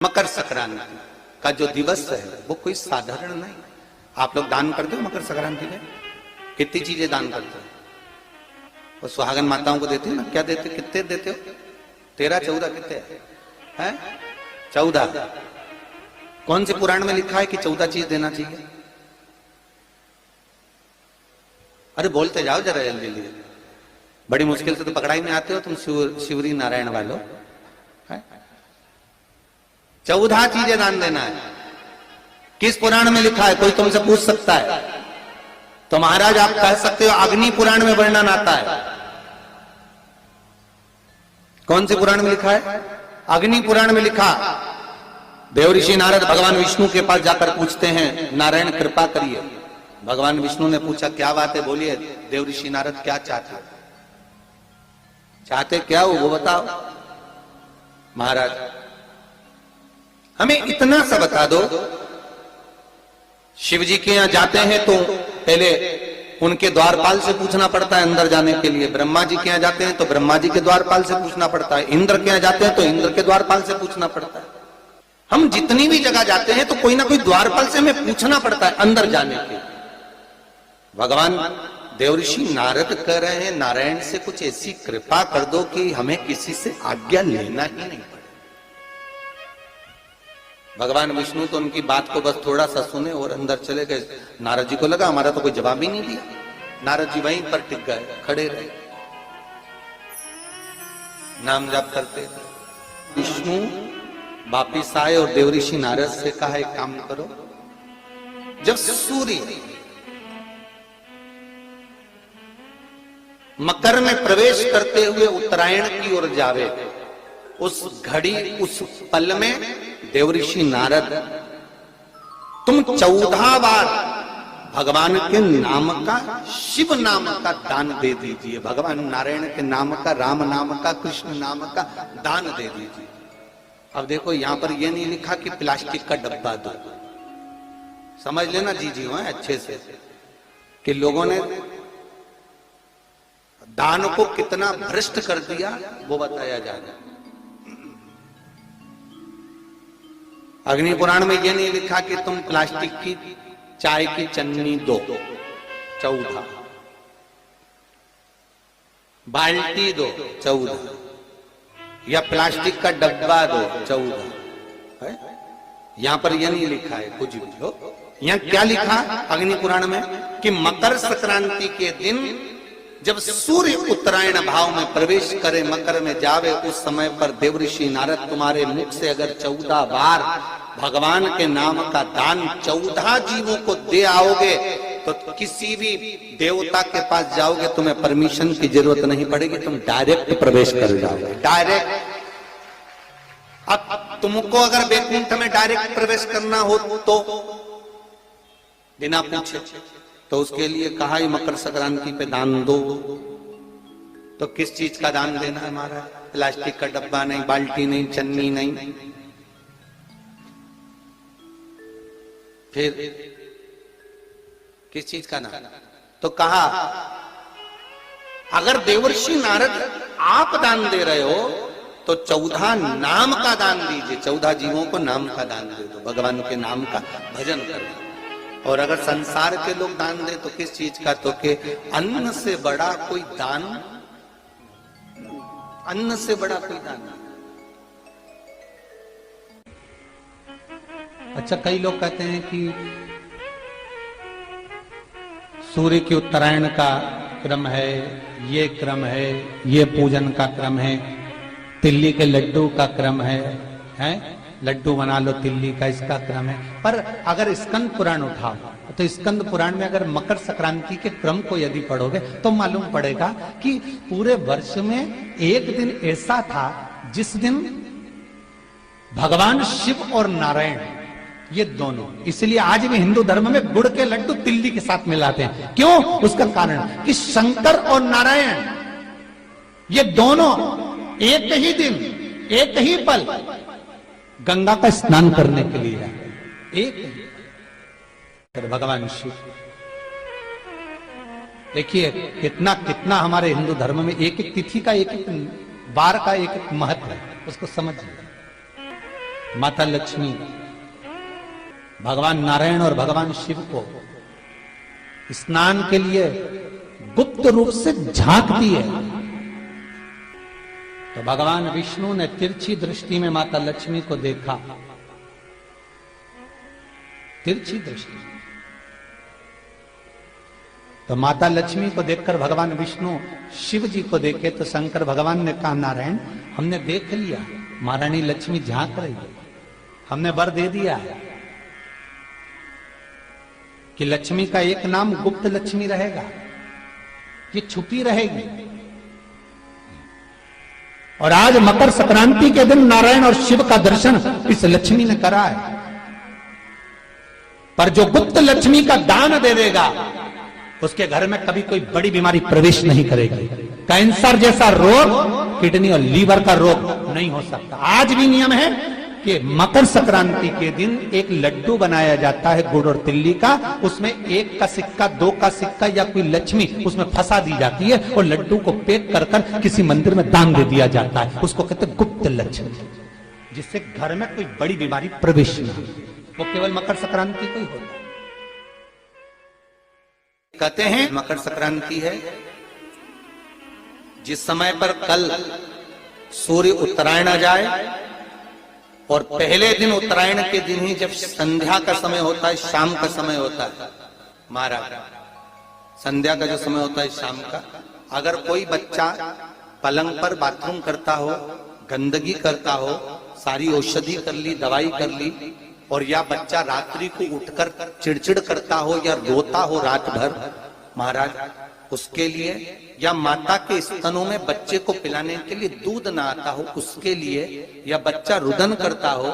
मकर संक्रांति का जो दिवस है वो कोई साधारण नहीं। आप लोग दान करते हो मकर संक्रांति में? कितनी चीजें दान करते हो? वो सुहागन माताओं को देते हो ना? क्या देते, कितने देते हो? 13 14 कितने हैं? 14। कौन से पुराण में लिखा है कि 14 चीज देना चाहिए? अरे बोलते जाओ जरा जल्दी जल्दी, बड़ी मुश्किल से तो पकड़ाई में आते हो तुम शिवरी नारायण वालों। 14 चीजें दान देना है। किस पुराण में लिखा है? कोई तुमसे पूछ सकता है तो महाराज आप कह सकते हो अग्नि पुराण में वर्णन आता है। कौन से पुराण में लिखा है? अग्नि पुराण में लिखा। देवऋषि नारद भगवान विष्णु के पास जाकर पूछते हैं, नारायण कृपा करिए। भगवान विष्णु ने पूछा क्या बात है, बोलिए। देवऋषि नारद क्या चाहते क्या हो वो बताओ। महाराज हमें इतना सा बता दो, शिव जी के यहां जाते हैं तो पहले उनके द्वारपाल से पूछना पड़ता है अंदर जाने के लिए। ब्रह्मा जी के यहाँ जाते हैं तो ब्रह्मा जी के द्वारपाल से पूछना पड़ता है। इंद्र के यहाँ जाते हैं तो इंद्र के द्वारपाल से पूछना पड़ता है। हम जितनी भी जगह जाते हैं तो कोई ना कोई द्वारपाल से हमें पूछना पड़ता है अंदर जाने के। भगवान देवऋषि नारद कह रहे हैं नारायण से कुछ ऐसी कृपा कर दो कि हमें किसी से आज्ञा लेना ही नहीं पड़े। भगवान विष्णु तो उनकी बात को बस थोड़ा सा सुने और अंदर चले गए। नारद जी को लगा हमारा तो कोई जवाब ही नहीं दिया। नारद जी वहीं पर टिक गए, खड़े रहे, नाम जाप करते। विष्णु वापिस आए और देवऋषि नारद से कहा एक काम करो, जब सूर्य मकर में प्रवेश करते हुए उत्तरायण की ओर जावे, उस घड़ी उस पल में देवऋषि नारद तुम 14 बार भगवान के नाम का, शिव नाम का दान दे दीजिए। भगवान नारायण के नाम का, राम नाम का, कृष्ण नाम का दान दे दीजिए। अब देखो यहां पर यह नहीं लिखा कि प्लास्टिक का डब्बा दो। समझ लेना जी अच्छे से कि लोगों ने दान को कितना भ्रष्ट कर दिया वो बताया जाएगा। अग्नि पुराण में यह नहीं लिखा कि तुम प्लास्टिक की चाय की चन्नी दो 14, बाल्टी दो 14, या प्लास्टिक का डब्बा दो 14। यहां पर यह नहीं लिखा है कुछ भी हो। यहां क्या लिखा अग्नि पुराण में कि मकर संक्रांति के दिन जब सूर्य उत्तरायण भाव में प्रवेश करे, मकर में जावे, उस समय पर देवऋषि नारद तुम्हारे मुख से अगर 14 बार भगवान के नाम का दान 14 जीवों को दे आओगे तो किसी भी देवता के पास जाओगे तुम्हें परमिशन की जरूरत नहीं पड़ेगी, तुम डायरेक्ट प्रवेश कर जाओगे। डायरेक्ट। अब तुमको अगर वैकुंठ में डायरेक्ट प्रवेश करना हो तो बिना पूछे, तो उसके लिए कहा ही मकर संक्रांति पे दान दो। तो किस चीज का दान देना है हमारा? प्लास्टिक का डब्बा नहीं, बाल्टी नहीं, चन्नी नहीं, फिर किस चीज का दान? तो कहा अगर देवर्षि नारद आप दान दे रहे हो तो 14 नाम का दान दीजिए। 14 जीवों को नाम का दान दे दो, भगवान के नाम का भजन करो। और अगर संसार के लोग दान दे तो किस चीज का? तो के अन्न से बड़ा कोई दान, अन्न से बड़ा कोई दान। अच्छा, कई लोग कहते हैं कि सूर्य की उत्तरायण का क्रम है, ये क्रम है, ये पूजन का क्रम है, तिल्ली के लड्डू का क्रम है, लड्डू बना लो तिल्ली का, इसका क्रम है। पर अगर स्कंद पुराण उठाओ तो स्कंद पुराण में अगर मकर संक्रांति के क्रम को यदि पढ़ोगे तो मालूम पड़ेगा कि पूरे वर्ष में एक दिन ऐसा था जिस दिन भगवान शिव और नारायण ये दोनों, इसलिए आज भी हिंदू धर्म में गुड़ के लड्डू तिल्ली के साथ मिलाते हैं। क्यों? उसका कारण कि शंकर और नारायण ये दोनों एक ही दिन, एक ही पल गंगा का स्नान करने के लिए एक भगवान शिव। देखिए कितना कितना हमारे हिंदू धर्म में एक एक तिथि का, एक एक बार का एक एक महत्व है, उसको समझिए। माता लक्ष्मी भगवान नारायण और भगवान शिव को स्नान के लिए गुप्त रूप से झांकती है। तो भगवान विष्णु ने तिरछी दृष्टि में माता लक्ष्मी को देखा, तिरछी दृष्टि। तो माता लक्ष्मी को देखकर भगवान विष्णु शिव जी को देखे तो शंकर भगवान ने कहा, नारायण हमने देख लिया महारानी लक्ष्मी झांक रही है, हमने वर दे दिया है कि लक्ष्मी का एक नाम गुप्त लक्ष्मी रहेगा, ये छुपी रहेगी। और आज मकर संक्रांति के दिन नारायण और शिव का दर्शन इस लक्ष्मी ने करा है। पर जो गुप्त लक्ष्मी का दान दे देगा उसके घर में कभी कोई बड़ी बीमारी प्रवेश नहीं करेगी। कैंसर जैसा रोग, किडनी और लीवर का रोग नहीं हो सकता। आज भी नियम है कि मकर संक्रांति के दिन एक लड्डू बनाया जाता है गुड़ और तिल्ली का, उसमें 1 का सिक्का, 2 का सिक्का या कोई लक्ष्मी उसमें फंसा दी जाती है और लड्डू को पैक कर कर किसी मंदिर में दान दे दिया जाता है। उसको कहते हैं गुप्त लक्ष्मी, जिससे घर में कोई बड़ी बीमारी प्रवेश न हो। वो केवल मकर संक्रांति को ही होता है। कहते हैं मकर संक्रांति है जिस समय पर कल सूर्य उत्तरायण आ जाए और पहले दिन उत्तरायण के दिन ही जब संध्या का समय होता है, शाम का समय होता है महाराज, संध्या का जो समय होता है शाम का, अगर कोई बच्चा पलंग पर बाथरूम करता हो, गंदगी करता हो, सारी औषधि कर ली, दवाई कर ली, और या बच्चा रात्रि को उठकर चिड़चिड़ करता हो या रोता हो रात भर महाराज, उसके लिए, या माता के स्तनों में बच्चे को पिलाने के लिए दूध ना आता हो उसके लिए, या बच्चा रुदन करता हो